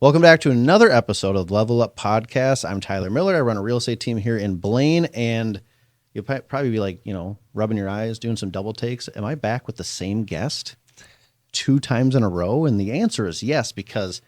Welcome back to another episode of Level Up Podcast. I'm Tyler Miller. I run a real estate team here in Blaine, and you'll probably be like, rubbing your eyes, doing some double takes. Am I back with the same guest 2 times in a row? And the answer is yes, because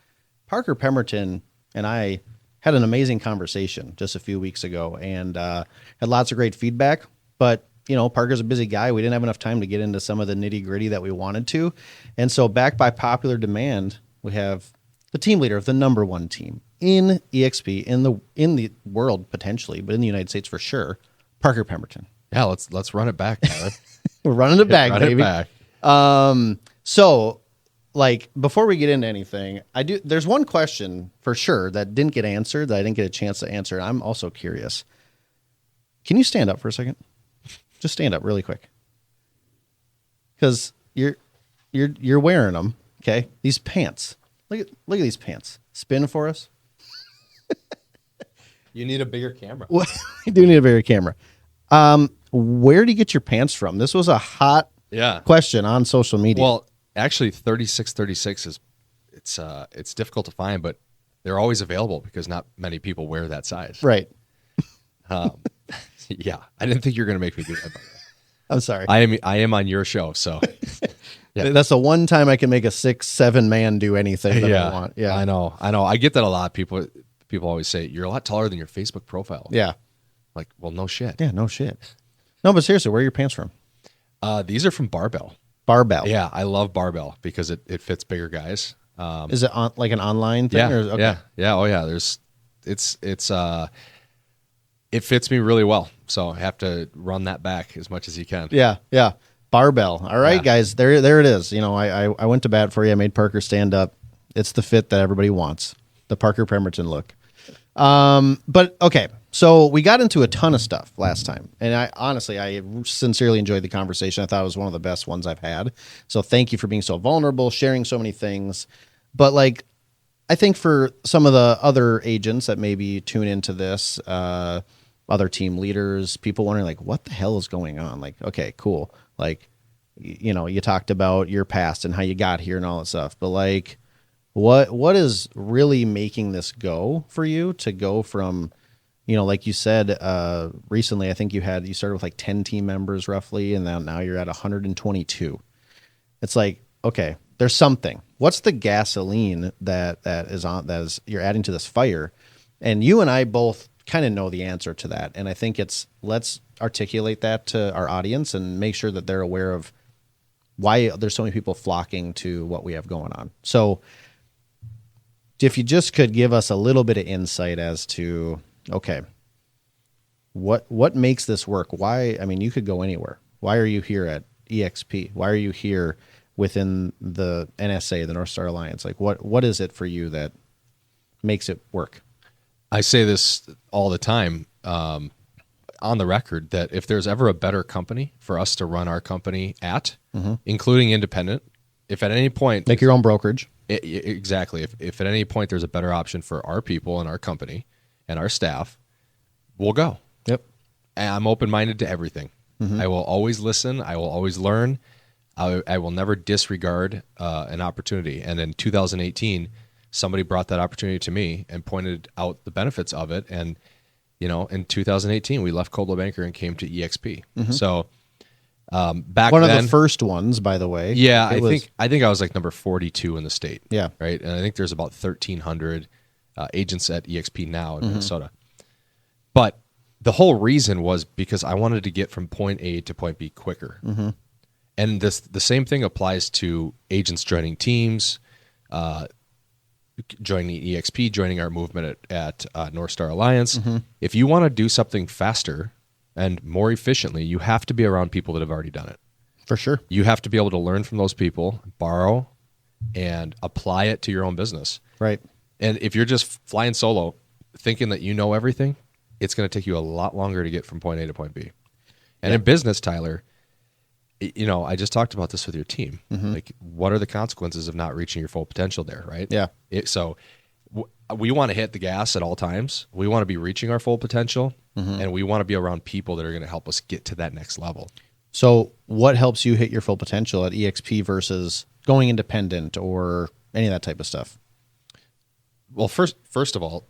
Parker Pemberton and I had an amazing conversation just a few weeks ago and had lots of great feedback. But, Parker's a busy guy. We didn't have enough time to get into some of the nitty gritty that we wanted to. And so back by popular demand, we have the team leader of the number 1 team in eXp in the world potentially, but in the United States for sure, Parker Pemberton. Yeah, let's run it back, Tyler. We're running it back, Run baby. it back. So, before we get into anything, there's one question for sure that didn't get answered, that I didn't get a chance to answer. And I'm also curious. Can you stand up for a second? Just stand up really quick. Because you're wearing them, okay? These pants. Look at these pants. Spin for us. You need a bigger camera. Well, we do need a bigger camera. Where do you get your pants from? This was a hot question on social media. Well, actually, 3636 is it's difficult to find, but they're always available because not many people wear that size. Right. Yeah, I didn't think you were going to make me do that. By the way. I'm sorry. I am on your show, so yeah. That's the one time I can make a 6-7 man do anything that I want. Yeah, I know. I get that a lot. People always say you're a lot taller than your Facebook profile. Yeah. Like, well, no shit. Yeah, no shit. No, but seriously, where are your pants from? These are from Barbell. Barbell. Yeah, I love Barbell because it fits bigger guys. Is it like an online thing? Yeah, okay. yeah. Oh yeah. It fits me really well, so I have to run that back as much as you can. Yeah. Barbell. All right, guys. There it is. I went to bat for you. I made Parker stand up. It's the fit that everybody wants. The Parker Pemberton look. But okay. So we got into a ton of stuff last time, and I sincerely enjoyed the conversation. I thought it was one of the best ones I've had. So thank you for being so vulnerable, sharing so many things. But I think for some of the other agents that maybe tune into this, other team leaders, people wondering what the hell is going on? Okay, cool. You talked about your past and how you got here and all that stuff, but what is really making this go for you to go from, like you said, recently, I think you started with 10 team members roughly, and now you're at 122. It's okay, there's something. What's the gasoline that is you're adding to this fire? And you and I both kind of know the answer to that. And I think let's articulate that to our audience and make sure that they're aware of why there's so many people flocking to what we have going on. So if you just could give us a little bit of insight as to, okay, what makes this work? Why? I mean, you could go anywhere. Why are you here at eXp? Why are you here within the NSA, the North Star Alliance? What is it for you that makes it work? I say this all the time on the record that if there's ever a better company for us to run our company at, including independent, if at any point... Make your own brokerage. Exactly. If at any point there's a better option for our people and our company and our staff, we'll go. Yep. And I'm open-minded to everything. I will always listen. I will always learn. I will never disregard an opportunity. And in 2018... somebody brought that opportunity to me and pointed out the benefits of it. And, in 2018, we left Coldwell Banker and came to eXp. So back one then... One of the first ones, by the way. Yeah, I think I was number 42 in the state. Yeah. Right? And I think there's about 1,300 agents at eXp now in Minnesota. But the whole reason was because I wanted to get from point A to point B quicker. And the same thing applies to agents joining teams, joining eXp, joining our movement at North Star Alliance. If you want to do something faster and more efficiently, you have to be around people that have already done it. For sure. You have to be able to learn from those people, borrow, and apply it to your own business. Right. And if you're just flying solo, thinking that you know everything, it's going to take you a lot longer to get from point A to point B. And in business, Tyler, I just talked about this with your team. What are the consequences of not reaching your full potential there, right? Yeah. So we want to hit the gas at all times. We want to be reaching our full potential, and we want to be around people that are going to help us get to that next level. So what helps you hit your full potential at eXp versus going independent or any of that type of stuff? Well, first of all,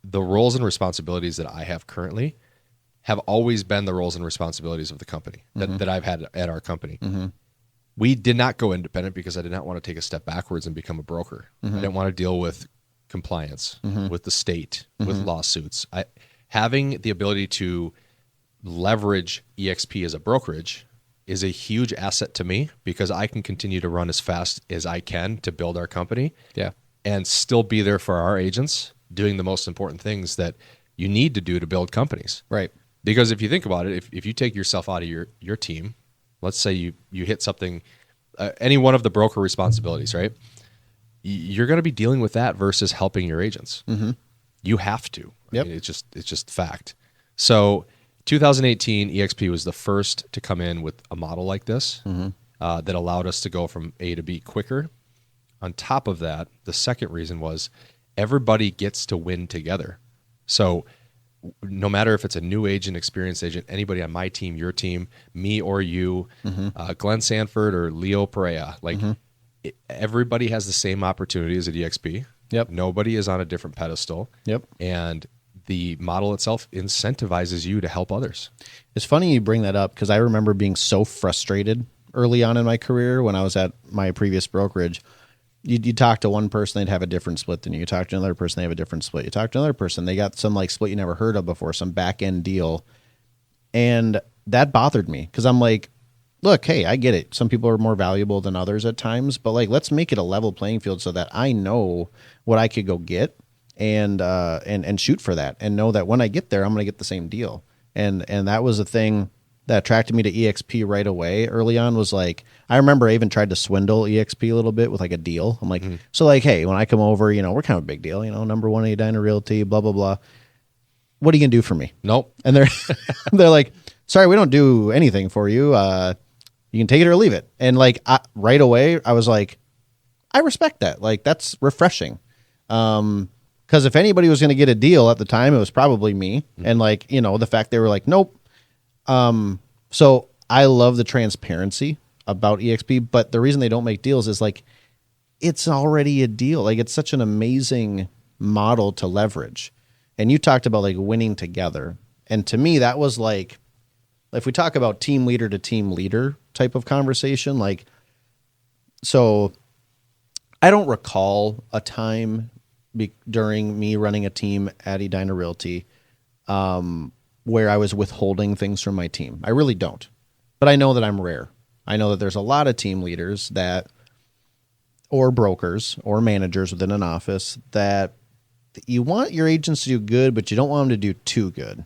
the roles and responsibilities that I have currently have always been the roles and responsibilities of the company that I've had at our company. We did not go independent because I did not want to take a step backwards and become a broker. I didn't want to deal with compliance, with the state, with lawsuits. Having the ability to leverage eXp as a brokerage is a huge asset to me because I can continue to run as fast as I can to build our company. Yeah. And still be there for our agents doing the most important things that you need to do to build companies. Right. Because if you think about it, if you take yourself out of your team, let's say you hit something, any one of the broker responsibilities, right? You're going to be dealing with that versus helping your agents. You have to. Yep. I mean, it's just fact. So 2018, eXp was the first to come in with a model like this that allowed us to go from A to B quicker. On top of that, the second reason was everybody gets to win together. So no matter if it's a new agent, experienced agent, anybody on my team, your team, me or you, Glenn Sanford or Leo Perea, like everybody has the same opportunities at eXp. Yep. Nobody is on a different pedestal. Yep. And the model itself incentivizes you to help others. It's funny you bring that up because I remember being so frustrated early on in my career when I was at my previous brokerage. You talk to one person, they'd have a different split than you. You talk to another person, they have a different split. You talk to another person, they got some like split you never heard of before, some back end deal. And that bothered me because I'm like, look, hey, I get it. Some people are more valuable than others at times, but like, let's make it a level playing field so that I know what I could go get and shoot for that and know that when I get there, I'm going to get the same deal. And that was a thing that attracted me to eXp right away early on. Was like, I remember I even tried to swindle eXp a little bit with like a deal. I'm like, so like, hey, when I come over, you know, we're kind of a big deal, you know, number one Edina Realty, blah, blah, blah. What are you going to do for me? Nope. And they're like, sorry, we don't do anything for you. You can take it or leave it. And like, right away, I was like, I respect that. Like, that's refreshing. Because if anybody was going to get a deal at the time, it was probably me. And like, you know, the fact they were like, nope. So I love the transparency about eXp, but the reason they don't make deals is like, it's already a deal. Like, it's such an amazing model to leverage. And you talked about like winning together. And to me, that was like, if we talk about team leader to team leader type of conversation, like, so I don't recall a time during me running a team at Edina Realty, where I was withholding things from my team. I really don't. But I know that I'm rare. I know that there's a lot of team leaders or brokers or managers within an office that you want your agents to do good, but you don't want them to do too good.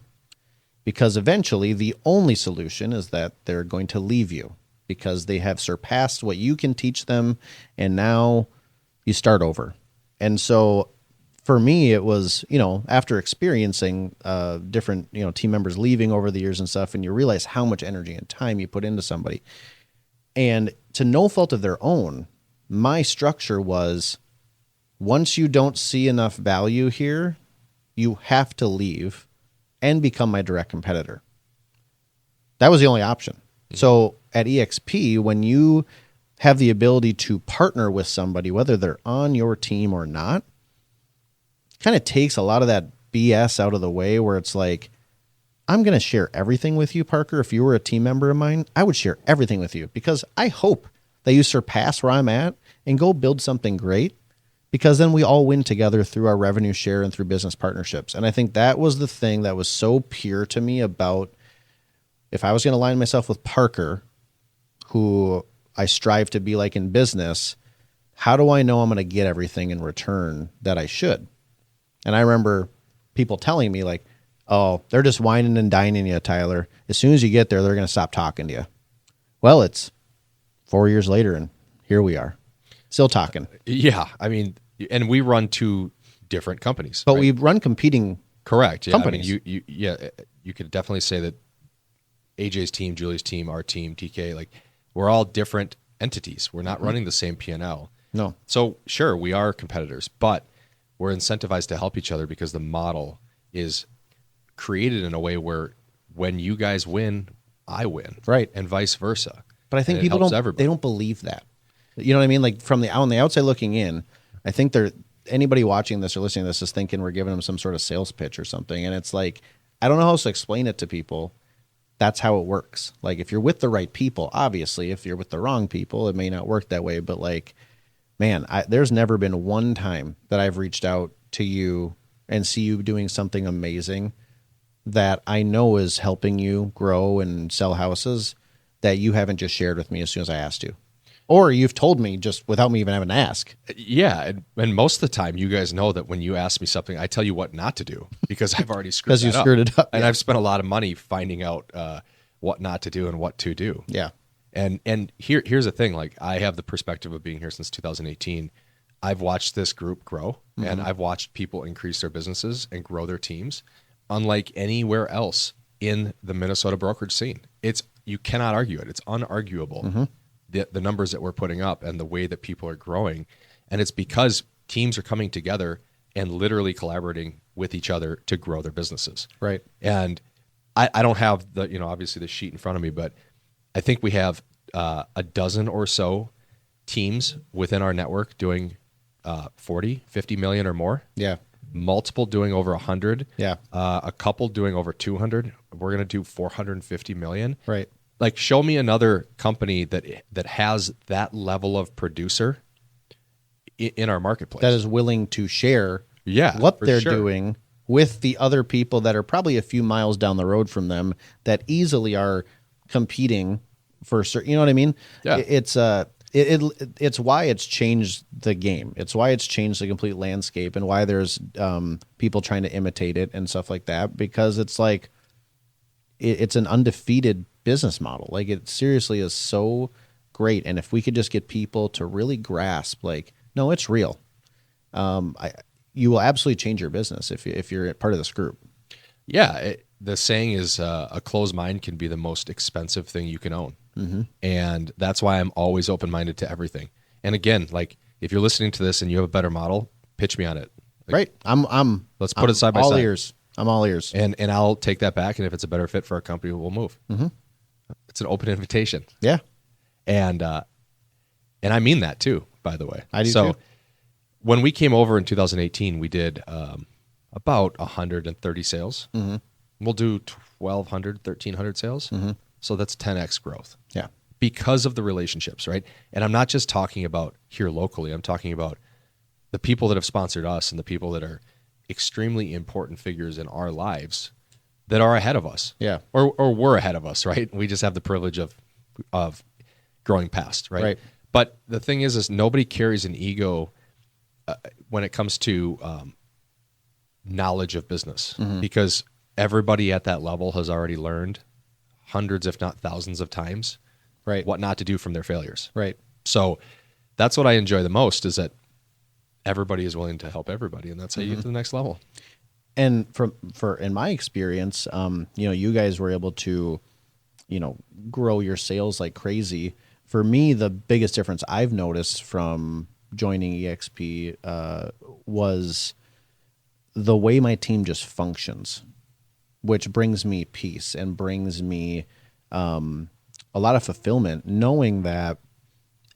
Because eventually the only solution is that they're going to leave you because they have surpassed what you can teach them, and now you start over. And so for me, it was, you know, after experiencing different, you know, team members leaving over the years and stuff, and you realize how much energy and time you put into somebody. And to no fault of their own, my structure was, once you don't see enough value here, you have to leave and become my direct competitor. That was the only option. Mm-hmm. So at eXp, when you have the ability to partner with somebody, whether they're on your team or not, kind of takes a lot of that BS out of the way, where it's like, I'm going to share everything with you, Parker. If you were a team member of mine, I would share everything with you because I hope that you surpass where I'm at and go build something great, because then we all win together through our revenue share and through business partnerships. And I think that was the thing that was so pure to me about, if I was going to align myself with Parker, who I strive to be like in business, how do I know I'm going to get everything in return that I should? And I remember people telling me like, oh, they're just whining and dining you, Tyler. As soon as you get there, they're going to stop talking to you. Well, it's 4 years later, and here we are, still talking. Yeah, I mean, and we run two different companies, but right? we run competing correct companies. I mean, you could definitely say that AJ's team, Julie's team, our team, TK, like, we're all different entities. We're not running the same P&L. No. So sure, we are competitors, but we're incentivized to help each other because the model is created in a way where when you guys win, I win. Right. And vice versa. But I think people don't believe that. You know what I mean? Like, on the outside looking in, I think anybody watching this or listening to this is thinking we're giving them some sort of sales pitch or something. And it's like, I don't know how else to explain it to people. That's how it works. Like if you're with the right people, obviously, if you're with the wrong people, it may not work that way. But like, man, there's never been one time that I've reached out to you and see you doing something amazing that I know is helping you grow and sell houses that you haven't just shared with me as soon as I asked you. Or you've told me just without me even having to ask. Yeah. And most of the time, you guys know that when you ask me something, I tell you what not to do because I've already screwed Because you screwed it up. And I've spent a lot of money finding out what not to do and what to do. Yeah. And here's the thing. Like, I have the perspective of being here since 2018. I've watched this group grow, and I've watched people increase their businesses and grow their teams unlike anywhere else in the Minnesota brokerage scene. You cannot argue it. It's unarguable. The numbers that we're putting up and the way that people are growing. And it's because teams are coming together and literally collaborating with each other to grow their businesses. Right. And I don't have obviously the sheet in front of me, but I think we have a dozen or so teams within our network doing 40, 50 million or more. Yeah. Multiple doing over 100. Yeah. A couple doing over 200. We're going to do 450 million. Right. Like, show me another company that has that level of producer in our marketplace. That is willing to share Yeah, what for they're sure. doing with the other people that are probably a few miles down the road from them that easily are competing for certain, you know what I mean? Yeah. It's why it's changed the game. It's why it's changed the complete landscape and why there's people trying to imitate it and stuff like that, because it's like it's an undefeated business model. Like, it seriously is so great. And if we could just get people to really grasp, like, no, it's real. You will absolutely change your business if you're part of this group. Yeah. The saying is a closed mind can be the most expensive thing you can own. Mm-hmm. And that's why I'm always open-minded to everything. And again, like, if you're listening to this and you have a better model, pitch me on it. Like, right. Let's put it side by side. All ears. I'm all ears. And I'll take that back. And if it's a better fit for our company, we'll move. Mm-hmm. It's an open invitation. Yeah. And I mean that too, by the way. I do so too. When we came over in 2018, we did about 130 sales. Mm-hmm. We'll do 1,200, 1,300 sales. Mm-hmm. So that's 10x growth. Yeah. Because of the relationships, right? And I'm not just talking about here locally. I'm talking about the people that have sponsored us and the people that are extremely important figures in our lives that are ahead of us. Yeah. Or were ahead of us, right? We just have the privilege of growing past, right? Right. But the thing is nobody carries an ego when it comes to knowledge of business, because everybody at that level has already learned hundreds, if not thousands of times, Right. what not to do from their failures. Right. So that's what I enjoy the most, is that everybody is willing to help everybody, and that's how you get to the next level. And in my experience, you guys were able to, grow your sales like crazy. For me, the biggest difference I've noticed from joining eXp was the way my team just functions, which brings me peace and brings me a lot of fulfillment, knowing that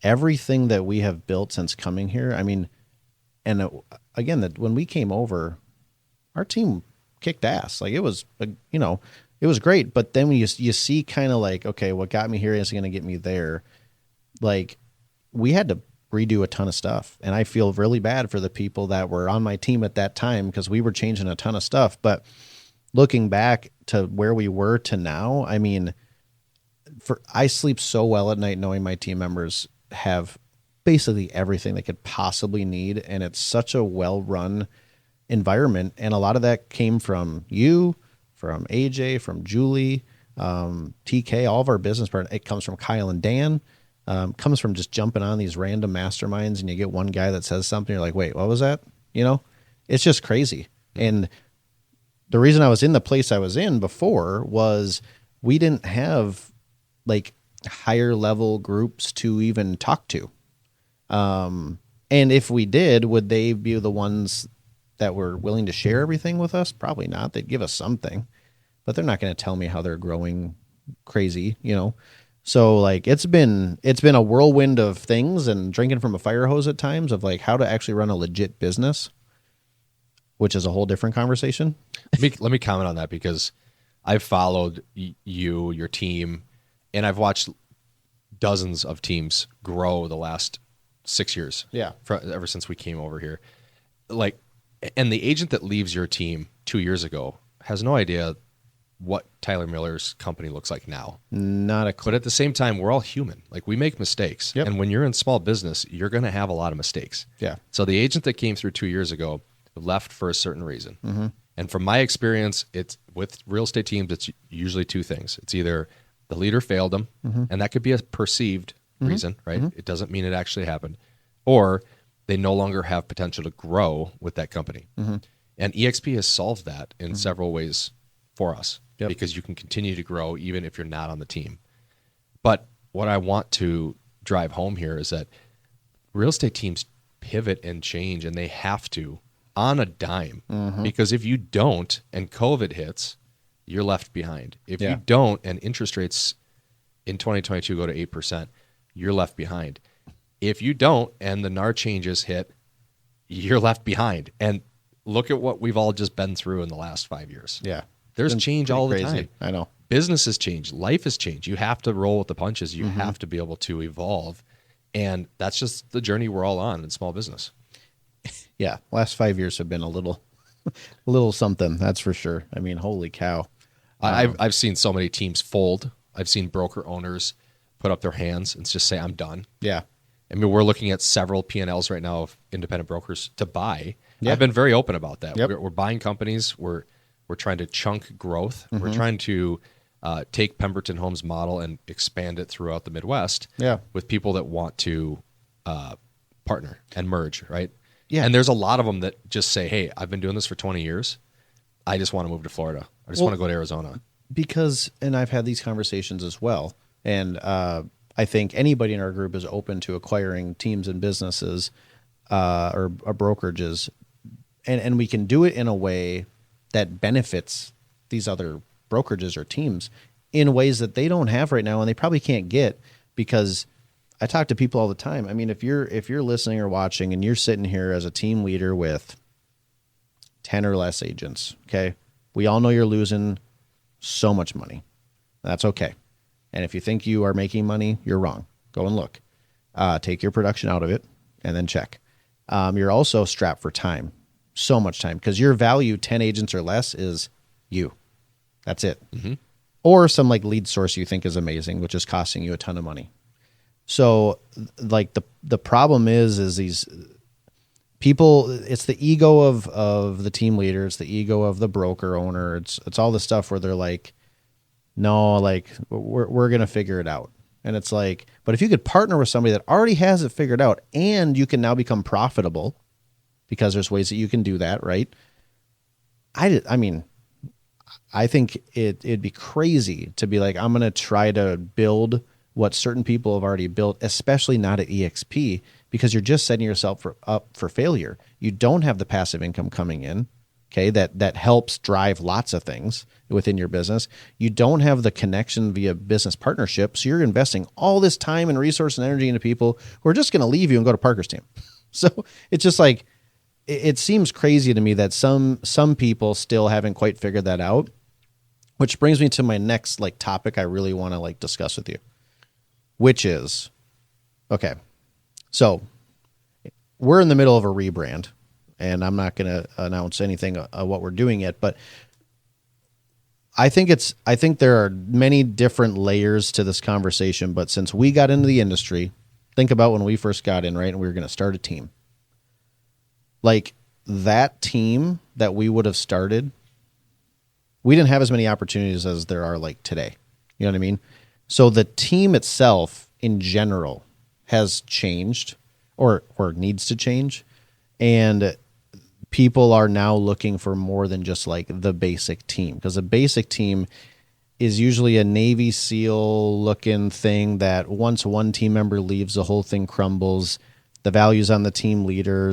everything that we have built since coming here, I mean, and again, that when we came over, our team kicked ass. Like, it was, it was great. But then when you see kind of like, okay, what got me here isn't going to get me there. Like, we had to redo a ton of stuff. And I feel really bad for the people that were on my team at that time, because we were changing a ton of stuff. But looking back to where we were to now, I mean, I sleep so well at night knowing my team members have basically everything they could possibly need. And it's such a well-run environment. And a lot of that came from you, from AJ, from Julie, TK, all of our business partners. It comes from Kyle and Dan. Comes from just jumping on these random masterminds, and you get one guy that says something, you're like, wait, what was that? It's just crazy. And the reason I was in the place I was in before was we didn't have like higher level groups to even talk to. And if we did, would they be the ones that were willing to share everything with us? Probably not. They'd give us something, but they're not going to tell me how they're growing crazy, So like it's been a whirlwind of things and drinking from a fire hose at times of like how to actually run a legit business, which is a whole different conversation. Let me comment on that because I've followed you, your team, and I've watched dozens of teams grow the last 6 years. Yeah. Ever since we came over here. Like, and the agent that leaves your team 2 years ago has no idea what Tyler Miller's company looks like now. Not a clue. But at the same time, we're all human. Like, we make mistakes. Yep. And when you're in small business, you're going to have a lot of mistakes. Yeah. So the agent that came through 2 years ago left for a certain reason. Mm-hmm. And from my experience, it's with real estate teams, it's usually two things. It's either the leader failed them, and that could be a perceived reason, right? It doesn't mean it actually happened. Or they no longer have potential to grow with that company. And eXp has solved that in several ways for us because you can continue to grow even if you're not on the team. But what I want to drive home here is that real estate teams pivot and change, and they have to on a dime because if you don't and COVID hits, you're left behind. If you don't and interest rates in 2022 go to 8%, you're left behind. If you don't and the NAR changes hit, you're left behind. And look at what we've all just been through in the last 5 years. Yeah. There's change all the time. I know. Business has changed. Life has changed. You have to roll with the punches. You have to be able to evolve. And that's just the journey we're all on in small business. Yeah. Last 5 years have been a little something. That's for sure. I mean, holy cow. I've seen so many teams fold. I've seen broker owners put up their hands and just say, I'm done. Yeah. I mean, we're looking at several P&Ls right now of independent brokers to buy. Yeah. I've been very open about that. Yep. We're buying companies. We're trying to chunk growth. We're trying to take Pemberton Homes model and expand it throughout the Midwest with people that want to partner and merge, right? Yeah. And there's a lot of them that just say, hey, I've been doing this for 20 years. I just want to move to Florida. I just want to go to Arizona. Because, and I've had these conversations as well, and I think anybody in our group is open to acquiring teams and businesses or brokerages, and we can do it in a way that benefits these other brokerages or teams in ways that they don't have right now, and they probably can't get because I talk to people all the time. I mean, if you're listening or watching and you're sitting here as a team leader with 10 or less agents, okay, we all know you're losing so much money. That's okay. And if you think you are making money, you're wrong. Go and look. Take your production out of it and then check. You're also strapped for time, so much time, because your value 10 agents or less is you. That's it. Or some like lead source you think is amazing, which is costing you a ton of money. So like the problem is these people, it's the ego of the team leader, it's the ego of the broker owner, it's all the stuff where they're like, no, like we're gonna figure it out. And it's like, but if you could partner with somebody that already has it figured out and you can now become profitable because there's ways that you can do that, right? I mean, I think it'd be crazy to be like, I'm gonna try to build what certain people have already built, especially not at eXp, because you're just setting yourself up for failure. You don't have the passive income coming in, okay, that helps drive lots of things within your business. You don't have the connection via business partnership, so you're investing all this time and resource and energy into people who are just going to leave you and go to Parker's team. So it's just like, it seems crazy to me that some people still haven't quite figured that out, which brings me to my next like topic I really want to like discuss with you. Which is, okay, so we're in the middle of a rebrand, and I'm not going to announce anything what we're doing yet, but I think there are many different layers to this conversation, but since we got into the industry, think about when we first got in, right, and we were going to start a team. Like, that team that we would have started, we didn't have as many opportunities as there are like today. You know what I mean? So the team itself in general has changed or needs to change. And people are now looking for more than just like the basic team, because a basic team is usually a Navy SEAL looking thing that once one team member leaves, the whole thing crumbles. The value's on the team leader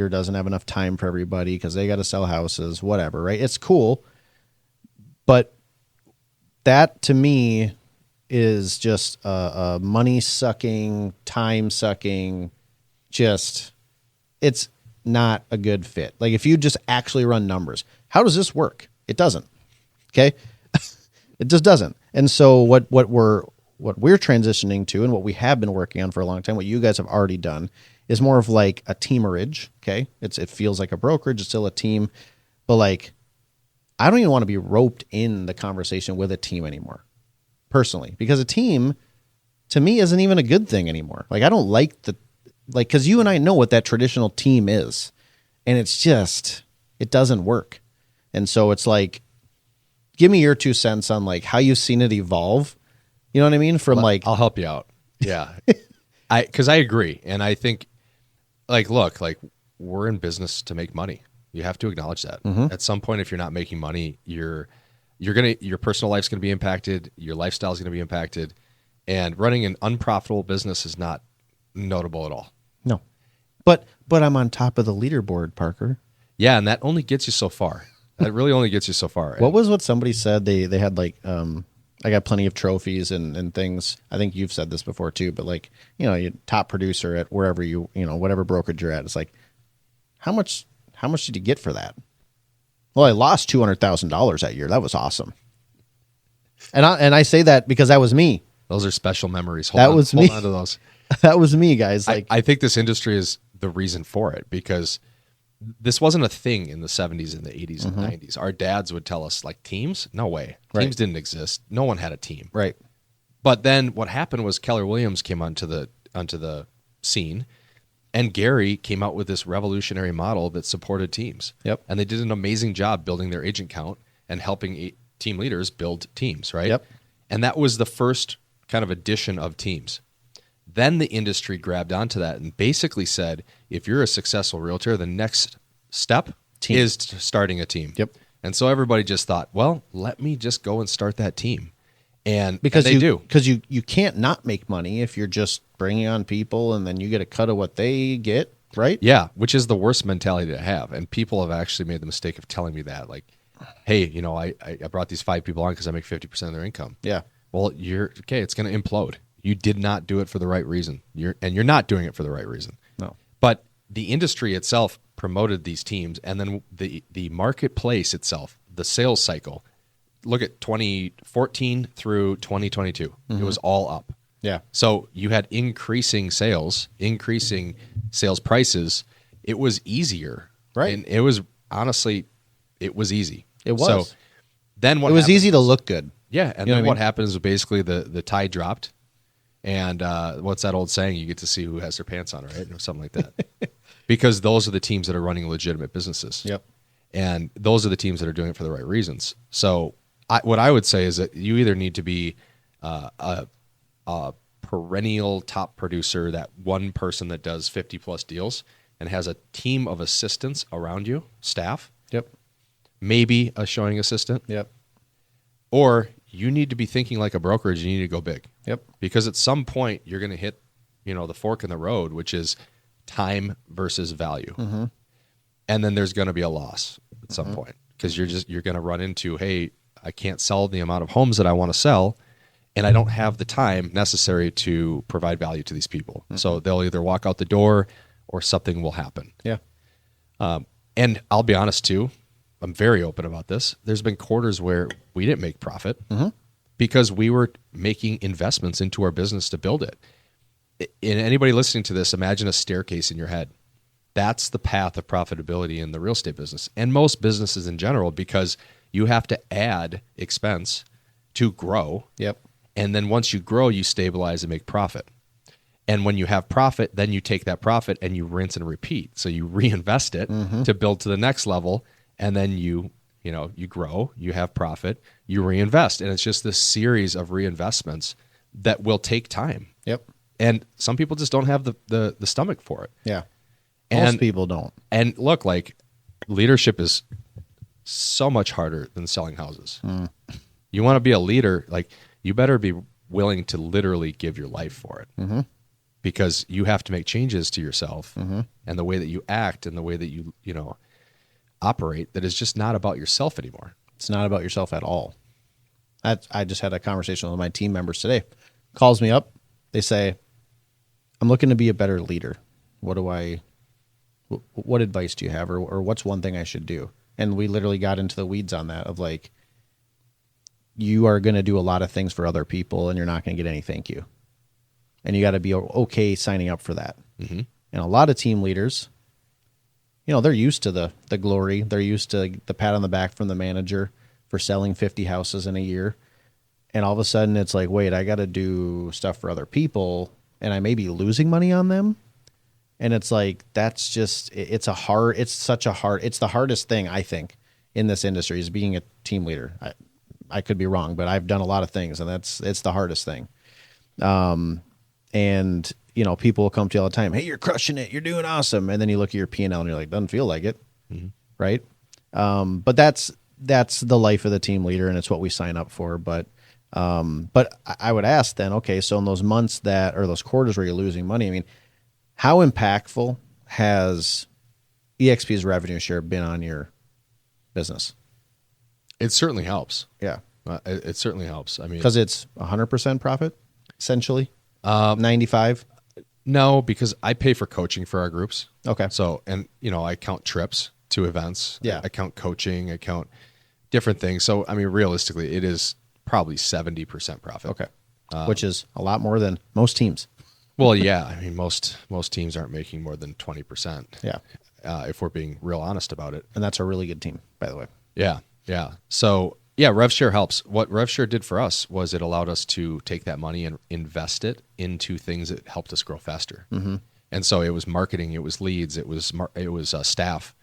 doesn't have enough time for everybody because they got to sell houses, whatever, right? It's cool. But that to me is just a money sucking, time sucking, it's not a good fit. Like if you just actually run numbers, how does this work? It doesn't. Okay. It just doesn't. And so what we're transitioning to and what we have been working on for a long time, what you guys have already done is more of like a teamerage. Okay. It feels like a brokerage. It's still a team, but like, I don't even want to be roped in the conversation with a team anymore personally, because a team to me isn't even a good thing anymore. Like I don't like cause you and I know what that traditional team is, and it's just, it doesn't work. And so it's like, give me your 2 cents on like how you've seen it evolve. You know what I mean? From like, I'll help you out. Yeah. Cause I agree. And I think like, look, like we're in business to make money. You have to acknowledge that. At some point, if you're not making money, your personal life's going to be impacted. Your lifestyle is going to be impacted, and running an unprofitable business is not notable at all. No, but I'm on top of the leaderboard, Parker. Yeah, and that only gets you so far. That really only gets you so far. What somebody said? They had like, I got plenty of trophies and things. I think you've said this before too, but like, you know, you top producer at wherever you know, whatever brokerage you're at. It's like, how much did you get for that? Well, I lost $200,000 that year. That was awesome. And I say that because that was me. Those are special memories. Hold on to those. That was me, guys. Like I think this industry is the reason for it, because this wasn't a thing in the 70s and the 80s and 90s. Our dads would tell us like teams? No way. Teams didn't exist. No one had a team. Right. But then what happened was Keller Williams came onto the scene. And Gary came out with this revolutionary model that supported teams. Yep. And they did an amazing job building their agent count and helping team leaders build teams, right? Yep. And that was the first kind of addition of teams. Then the industry grabbed onto that and basically said, if you're a successful realtor, the next step is starting a team. Yep. And so everybody just thought, well, let me just go and start that team. And because they do. Because you can't not make money if you're just bringing on people and then you get a cut of what they get, right? Yeah, which is the worst mentality to have. And people have actually made the mistake of telling me that, like, hey, you know, I brought these 5 people on because I make 50% of their income. Yeah. Well, you're okay. It's going to implode. You did not do it for the right reason. You're not doing it for the right reason. No. But the industry itself promoted these teams, and then the marketplace itself, the sales cycle. Look at 2014 through 2022. It was all up. Yeah. So you had increasing sales prices. It was easier. Right. And it was honestly, it was easy. It was. So then what it was happened, easy to look good. Yeah. And then what happened is basically the tide dropped. And what's that old saying? You get to see who has their pants on, right? Or something like that. Because those are the teams that are running legitimate businesses. Yep. And those are the teams that are doing it for the right reasons. So what I would say is that you either need to be a perennial top producer, that one person that does 50 plus deals and has a team of assistants around you, staff. Yep. Maybe a showing assistant. Yep. Or you need to be thinking like a brokerage. You need to go big. Yep. Because at some point you're going to hit, the fork in the road, which is time versus value. Mm-hmm. And then there's going to be a loss at some point, because you're going to run into, hey, I can't sell the amount of homes that I want to sell, and I don't have the time necessary to provide value to these people. Mm-hmm. So they'll either walk out the door or something will happen. Yeah. And I'll be honest too, I'm very open about this. There's been quarters where we didn't make profit because we were making investments into our business to build it. And anybody listening to this, imagine a staircase in your head. That's the path of profitability in the real estate business and most businesses in general, because you have to add expense to grow. Yep. And then once you grow, you stabilize and make profit. And when you have profit, then you take that profit and you rinse and repeat. So you reinvest it to build to the next level. And then you grow, you have profit, you reinvest. And it's just this series of reinvestments that will take time. Yep. And some people just don't have the stomach for it. Yeah. And most people don't. And look, like, leadership is so much harder than selling houses. You want to be a leader, like, you better be willing to literally give your life for it, because you have to make changes to yourself and the way that you act and the way that you operate, that is just not about yourself anymore. It's not about yourself at all. I just had a conversation with my team members today. Calls me up. They say, I'm looking to be a better leader. What advice do you have? Or what's one thing I should do? And we literally got into the weeds on that of like, you are going to do a lot of things for other people and you're not going to get any thank you. And you got to be okay signing up for that. Mm-hmm. And a lot of team leaders, they're used to the glory. They're used to the pat on the back from the manager for selling 50 houses in a year. And all of a sudden it's like, wait, I got to do stuff for other people and I may be losing money on them. And it's like, that's just, it's the hardest thing I think in this industry is being a team leader. I could be wrong, but I've done a lot of things and it's the hardest thing. And people will come to you all the time. Hey, you're crushing it. You're doing awesome. And then you look at your P&L and you're like, doesn't feel like it. Mm-hmm. Right. But that's the life of the team leader and it's what we sign up for. But I would ask then, okay, so in those months or those quarters where you're losing money, I mean, how impactful has eXp's revenue share been on your business? It certainly helps. Yeah. It certainly helps. I mean, because it's 100% profit, essentially. 95. No, because I pay for coaching for our groups. Okay. So, and I count trips to events. Yeah. I count coaching. I count different things. So, I mean, realistically, it is probably 70% profit. Okay. Which is a lot more than most teams. Well, yeah. I mean, most teams aren't making more than 20%. Yeah. If we're being real honest about it. And that's a really good team, by the way. Yeah. Yeah. So, yeah, RevShare helps. What RevShare did for us was it allowed us to take that money and invest it into things that helped us grow faster. Mm-hmm. And so it was marketing, it was leads, it was staff.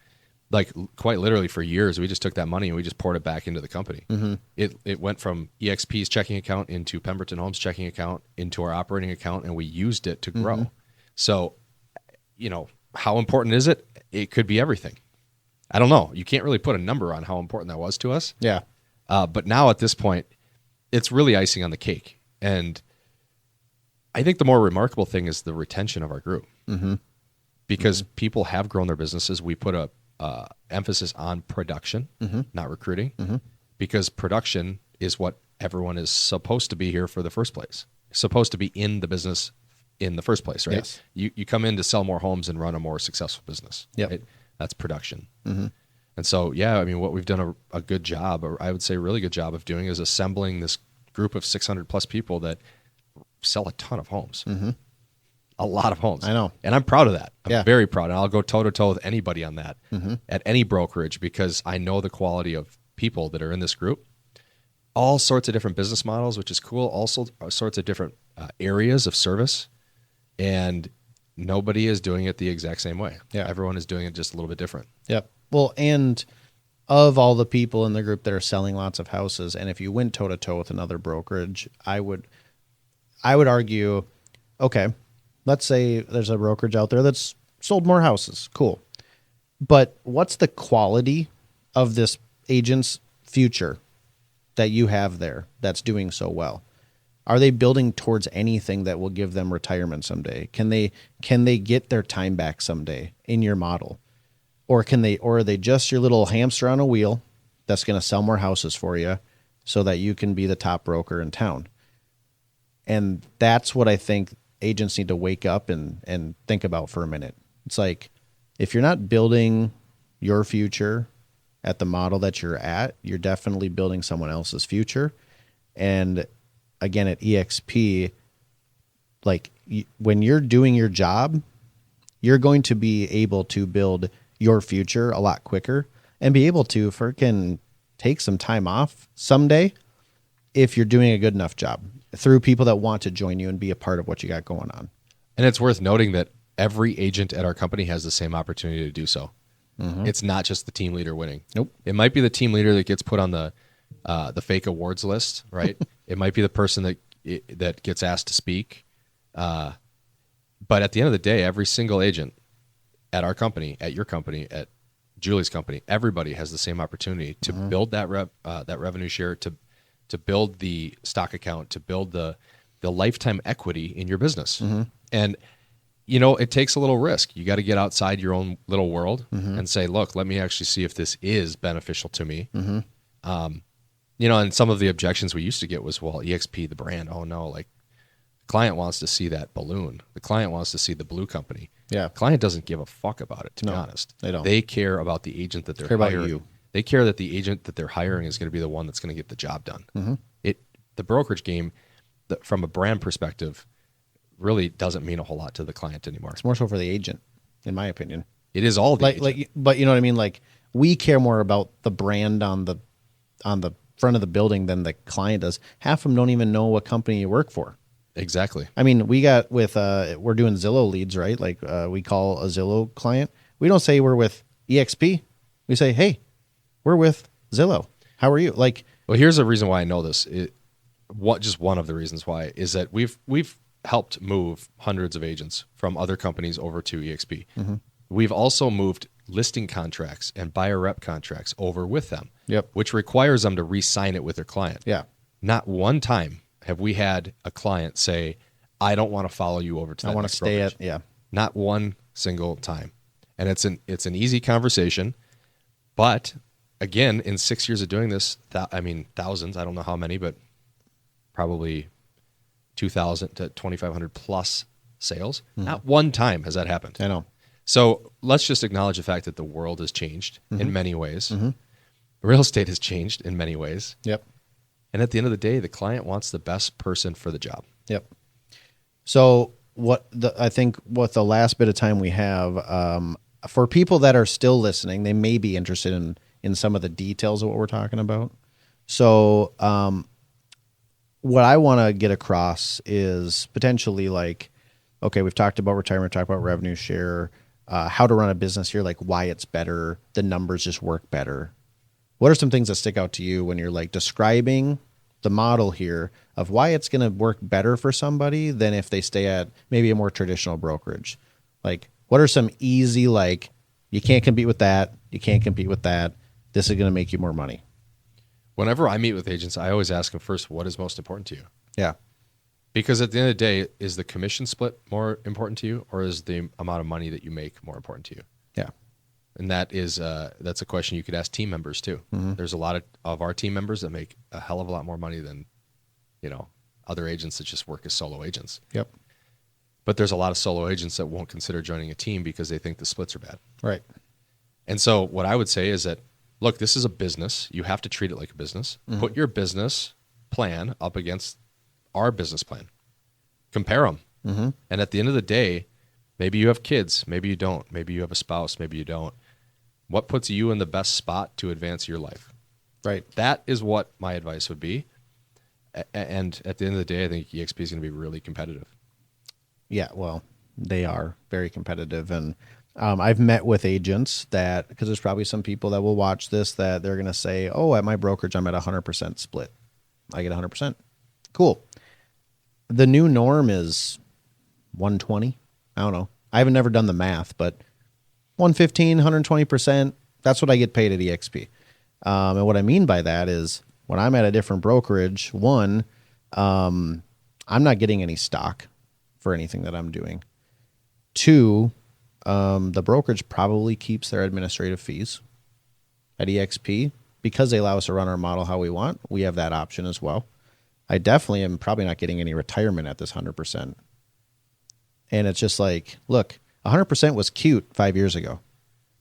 Like quite literally for years, we just took that money and we just poured it back into the company. Mm-hmm. It went from eXp's checking account into Pemberton Homes checking account into our operating account, and we used it to grow. Mm-hmm. So, how important is it? It could be everything. I don't know. You can't really put a number on how important that was to us. Yeah. But now at this point, it's really icing on the cake. And I think the more remarkable thing is the retention of our group. Mm-hmm. Because people have grown their businesses. We put a emphasis on production, not recruiting, because production is what everyone is supposed to be here for the first place, supposed to be in the business in the first place, right? Yes. You come in to sell more homes and run a more successful business. Yep. Right? That's production. Mm-hmm. And so, yeah, I mean, what we've done a good job, or I would say a really good job of doing, is assembling this group of 600 plus people that sell a ton of homes. Mm-hmm. A lot of homes. I know. And I'm proud of that. I'm Yeah. very proud. And I'll go toe to toe with anybody on that at any brokerage, because I know the quality of people that are in this group. All sorts of different business models, which is cool. Also, sorts of different areas of service. And nobody is doing it the exact same way. Yeah. Everyone is doing it just a little bit different. Yep. Well, and of all the people in the group that are selling lots of houses, and if you went toe to toe with another brokerage, I would argue, okay, let's say there's a brokerage out there that's sold more houses. Cool. But what's the quality of this agent's future that you have there that's doing so well? Are they building towards anything that will give them retirement someday? Can they get their time back someday in your model? Or are they just your little hamster on a wheel that's going to sell more houses for you so that you can be the top broker in town? And that's what I think agents need to wake up and think about for a minute. It's like, if you're not building your future at the model that you're at, you're definitely building someone else's future. And again, at eXp, like when you're doing your job, you're going to be able to build your future a lot quicker and be able to freaking take some time off someday if you're doing a good enough job through people that want to join you and be a part of what you got going on. And it's worth noting that every agent at our company has the same opportunity to do so. Mm-hmm. It's not just the team leader winning. Nope. It might be the team leader that gets put on the fake awards list, right? It might be the person that gets asked to speak. But at the end of the day, every single agent at our company, at your company, at Julie's company, everybody has the same opportunity to build that revenue share, to build the stock account, to build the lifetime equity in your business. Mm-hmm. And, it takes a little risk. You got to get outside your own little world and say, look, let me actually see if this is beneficial to me. Mm-hmm. And some of the objections we used to get was, well, eXp, the brand, oh no, like the client wants to see that balloon. The client wants to see the blue company. Yeah. The client doesn't give a fuck about it, to be honest. They don't. They care about the agent that they're hiring. They care that the agent that they're hiring is going to be the one that's going to get the job done. Mm-hmm. The brokerage game, from a brand perspective, really doesn't mean a whole lot to the client anymore. It's more so for the agent, in my opinion. It is all the agent. But you know what I mean? Like, we care more about the brand on the front of the building than the client does. Half of them don't even know what company you work for. Exactly. I mean, we got with we're doing Zillow leads, right? Like we call a Zillow client. We don't say we're with eXp. We say, hey, we're with Zillow. How are you? Like, well, here's a reason why I know this. Just one of the reasons why is that we've helped move hundreds of agents from other companies over to eXp. Mm-hmm. We've also moved listing contracts and buyer rep contracts over with them. Yep. Which requires them to re-sign it with their client. Yeah. Not one time have we had a client say, I don't want to follow you over to that. I want to stay brokerage. Yeah. Not one single time. And it's an easy conversation. But again, in 6 years of doing this, thousands, I don't know how many, but probably 2,000 to 2,500 plus sales. Mm-hmm. Not one time has that happened. I know. So let's just acknowledge the fact that the world has changed in many ways. Mm-hmm. Real estate has changed in many ways. Yep. And at the end of the day, the client wants the best person for the job. Yep. So I think what the last bit of time we have, for people that are still listening, they may be interested in some of the details of what we're talking about. So what I want to get across is potentially like, okay, we've talked about retirement, talked about revenue share, how to run a business here, like why it's better, the numbers just work better. What are some things that stick out to you when you're like describing the model here of why it's going to work better for somebody than if they stay at maybe a more traditional brokerage? Like, what are some easy, like, you can't compete with that, you can't compete with that, this is going to make you more money? Whenever I meet with agents, I always ask them first, what is most important to you? Yeah. Because at the end of the day, is the commission split more important to you, or is the amount of money that you make more important to you? Yeah. And that's a question you could ask team members too. Mm-hmm. There's a lot of our team members that make a hell of a lot more money than, other agents that just work as solo agents. Yep. But there's a lot of solo agents that won't consider joining a team because they think the splits are bad. Right. And so what I would say is that, look, this is a business. You have to treat it like a business. Mm-hmm. Put your business plan up against our business plan. Compare them. Mm-hmm. And at the end of the day, maybe you have kids, maybe you don't. Maybe you have a spouse, maybe you don't. What puts you in the best spot to advance your life? Right. That is what my advice would be. And at the end of the day, I think eXp is going to be really competitive. Yeah, well, they are very competitive. And I've met with agents that, because there's probably some people that will watch this that they're going to say, oh, at my brokerage, I'm at 100% split. I get 100%. Cool. The new norm is 120. I don't know. I haven't never done the math, but 115, 120%, that's what I get paid at eXp. And what I mean by that is when I'm at a different brokerage, one, I'm not getting any stock for anything that I'm doing. Two, the brokerage probably keeps their administrative fees. At eXp, because they allow us to run our model how we want, we have that option as well. I definitely am probably not getting any retirement at this 100%. And it's just like, look, 100% was cute 5 years ago,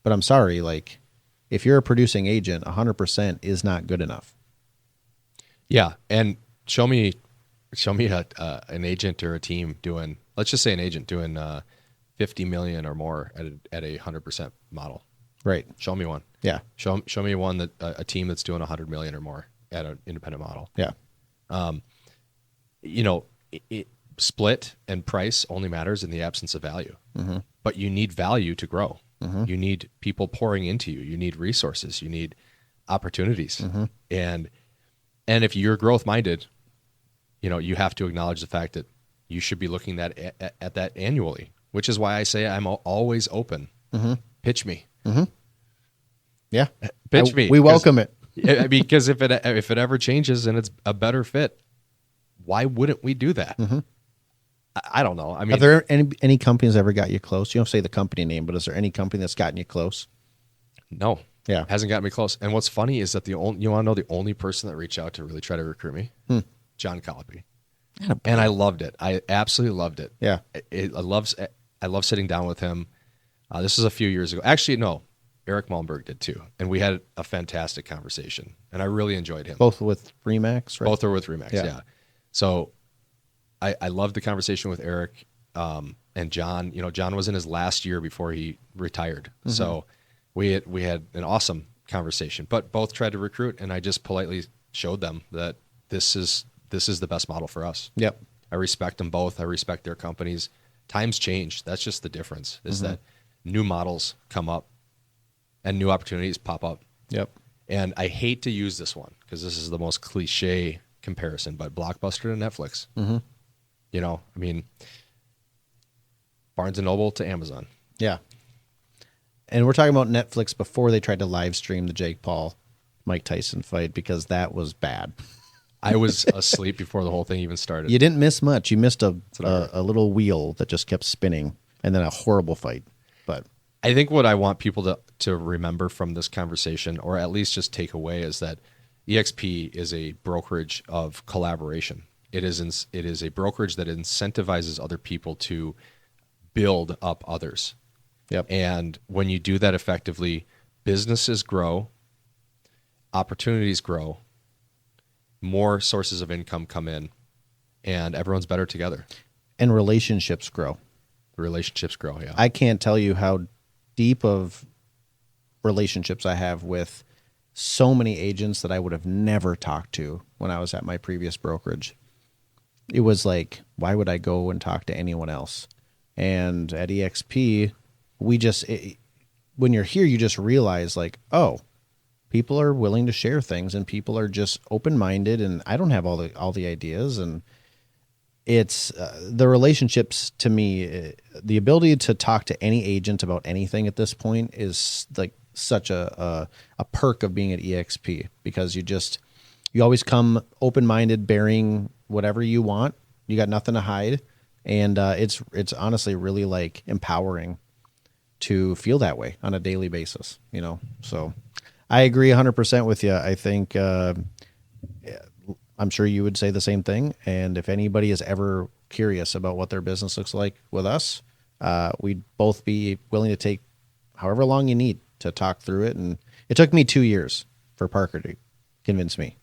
but I'm sorry, like, if you're a producing agent, 100% is not good enough. Yeah, and show me an agent or a team doing, let's just say an agent doing 50 million or more at a 100% model. Right. Show me one. Yeah. Show me one that a team that's doing 100 million or more at an independent model. Yeah. Split and price only matters in the absence of value. Mm-hmm. But you need value to grow. Mm-hmm. You need people pouring into you. You need resources. You need opportunities. Mm-hmm. And if you're growth minded, you have to acknowledge the fact that you should be looking at that annually, which is why I say I'm always open. Mm-hmm. Pitch me. Mm-hmm. Yeah. Pitch me. We welcome it. Because if it ever changes and it's a better fit, why wouldn't we do that? Mm-hmm. I don't know. I mean, are there any companies ever got you close? You don't say the company name, but is there any company that's gotten you close? No. Yeah. Hasn't gotten me close. And what's funny is that you want to know the only person that reached out to really try to recruit me? John Colopy. And I loved it. I absolutely loved it. Yeah. I love sitting down with him. This was a few years ago. Actually, no, Eric Malmberg did too. And we had a fantastic conversation. And I really enjoyed him. Both with Remax, right? Both are with Remax, yeah. So I loved the conversation with Eric and John. You know, John was in his last year before he retired. So we had an awesome conversation. But both tried to recruit, and I just politely showed them that this is the best model for us. Yep. I respect them both. I respect their companies. Times change. That's just the difference, is that new models come up and new opportunities pop up. Yep. And I hate to use this one because this is the most cliche comparison, but Blockbuster to Netflix. You know, I mean, Barnes & Noble to Amazon. Yeah. And we're talking about Netflix before they tried to live stream the Jake Paul, Mike Tyson fight, because that was bad. I was asleep before the whole thing even started. You didn't miss much. You missed a little wheel that just kept spinning, and then a horrible fight. But I think what I want people to remember from this conversation, or at least just take away, is that eXp is a brokerage of collaboration. It is a brokerage that incentivizes other people to build up others. Yep. And when you do that effectively, businesses grow, opportunities grow, more sources of income come in, and everyone's better together. And relationships grow. Relationships grow, yeah. I can't tell you how deep of relationships I have with so many agents that I would have never talked to when I was at my previous brokerage. It was like, why would I go and talk to anyone else? And at eXp, when you're here, you just realize like, oh, people are willing to share things, and people are just open-minded, and I don't have all the ideas. And it's the relationships, to me, the ability to talk to any agent about anything at this point is like such a perk of being at eXp, because you always come open-minded, bearing whatever you want. You got nothing to hide. And it's honestly really like empowering to feel that way on a daily basis, you know? So I agree 100% with you. I think, I'm sure you would say the same thing. And if anybody is ever curious about what their business looks like with us, we'd both be willing to take however long you need to talk through it. And it took me 2 years for Parker to convince me.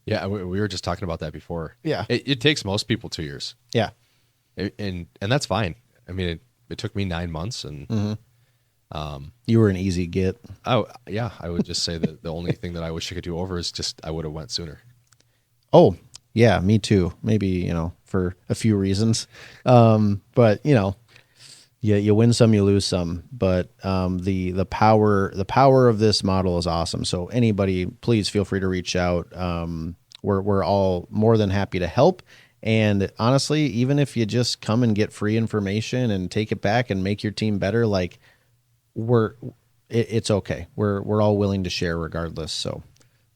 Yeah, we were just talking about that before. Yeah. It takes most people 2 years. Yeah. And that's fine. I mean, it took me 9 months, and you were an easy get. Oh, yeah. I would just say that the only thing that I wish I could do over is just I would have went sooner. Oh, yeah, me too. Maybe, you know, for a few reasons. But, you know, you win some, you lose some. But the power of this model is awesome. So anybody, please feel free to reach out. We're all more than happy to help. And honestly, even if you just come and get free information and take it back and make your team better, like it's okay. We're all willing to share regardless. So,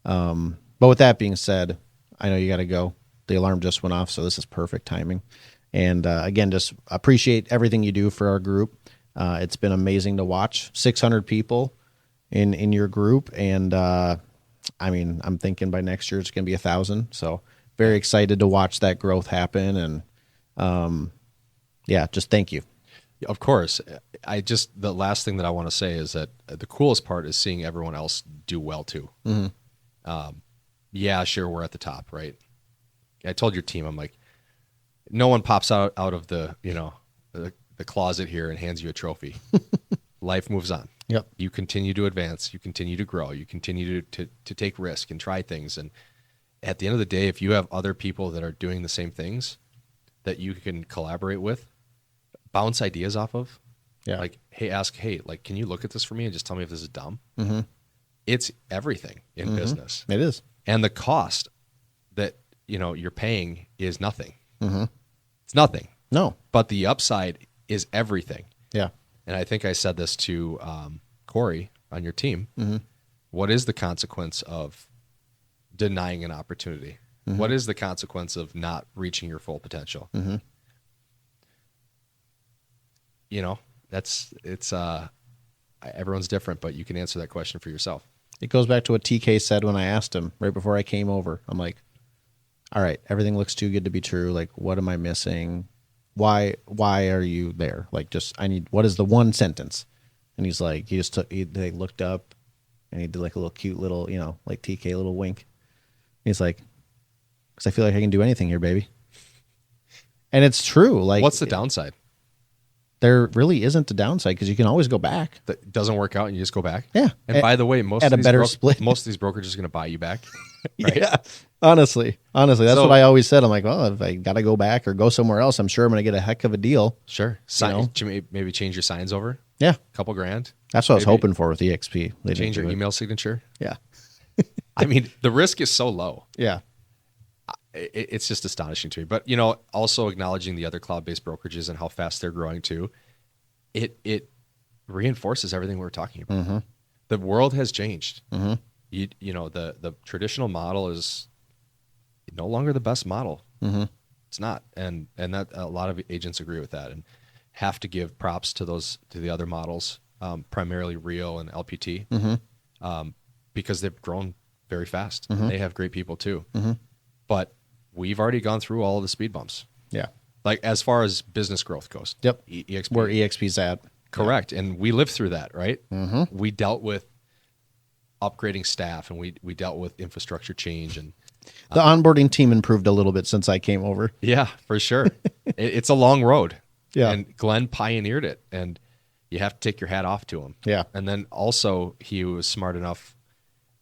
but with that being said, I know you got to go. The alarm just went off, so this is perfect timing. And again, just appreciate everything you do for our group. It's been amazing to watch 600 people in your group. And I mean, I'm thinking by next year it's going to be 1,000. So very excited to watch that growth happen. And yeah, just thank you. Of course. The last thing that I want to say is that the coolest part is seeing everyone else do well too. Yeah, sure, we're at the top, right? I told your team, I'm like, no one pops out of the, you know, the closet here and hands you a trophy. Life moves on. Yep. You continue to advance. You continue to grow. You continue to take risk and try things. And at the end of the day, if you have other people that are doing the same things that you can collaborate with, bounce ideas off of, like, hey, like, can you look at this for me and just tell me if this is dumb? It's everything in business. It is. And the cost that, you know, you're paying is nothing. It's nothing. No. But the upside is everything. Yeah. And I think I said this to Corey on your team. What is the consequence of denying an opportunity? What is the consequence of not reaching your full potential? You know, it's everyone's different, but you can answer that question for yourself. It goes back to what TK said when I asked him right before I came over. I'm like, all right, everything looks too good to be true. Like, what am I missing? Why are you there? Like, what is the one sentence? And he's like, they looked up and he did like a little cute little, like TK little wink. He's like, because I feel like I can do anything here, baby. And it's true. Like, what's the downside? There really isn't a downside because you can always go back. That doesn't work out and you just go back. Yeah. And by the way, most at of a these better split. Most of these brokerages are going to buy you back. Right? Yeah. Honestly, that's what I always said. I'm like, well, if I got to go back or go somewhere else, I'm sure I'm going to get a heck of a deal. Sure. Maybe change your signs over. Yeah. A couple grand. That's what I was hoping for with eXp. They change your email signature. Yeah. I mean, the risk is so low. Yeah. It's just astonishing to me. But, also acknowledging the other cloud-based brokerages and how fast they're growing too. It reinforces everything we're talking about. Mm-hmm. The world has changed. Mm-hmm. The traditional model is no longer the best model. Mm-hmm. It's not, and that a lot of agents agree with that, and have to give props to the other models, primarily Rio and LPT, because they've grown very fast. Mm-hmm. And they have great people too, mm-hmm. but we've already gone through all of the speed bumps. Yeah. Like as far as business growth goes. Yep. eXp. Where eXp's at. Correct. Yeah. And we lived through that, right? Mm-hmm. We dealt with upgrading staff and we dealt with infrastructure change. And the onboarding team improved a little bit since I came over. Yeah, for sure. It's a long road. Yeah. And Glenn pioneered it, and you have to take your hat off to him. Yeah. And then also he was smart enough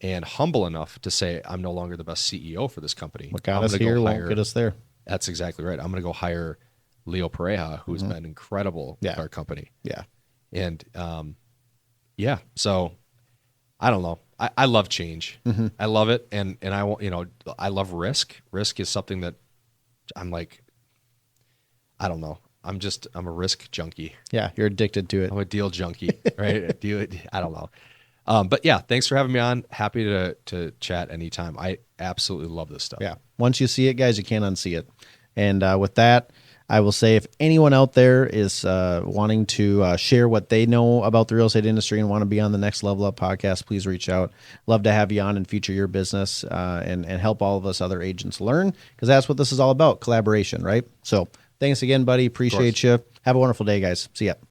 and humble enough to say, I'm no longer the best CEO for this company. What got us here won't get us there. That's exactly right. I'm going to go hire Leo Pareja, who's been incredible with our company. Yeah. And so I don't know. I love change. Mm-hmm. I love it. And I want, I love risk. Risk is something that I'm like, I don't know. I'm a risk junkie. Yeah. You're addicted to it. I'm a deal junkie, right? I don't know. But yeah, thanks for having me on. Happy to chat anytime. I absolutely love this stuff. Yeah. Once you see it, guys, you can't unsee it. And with that, I will say if anyone out there is wanting to share what they know about the real estate industry and want to be on the Next Level Up podcast, please reach out. Love to have you on and feature your business and help all of us other agents learn, because that's what this is all about, collaboration, right? So thanks again, buddy. Appreciate you. Have a wonderful day, guys. See ya.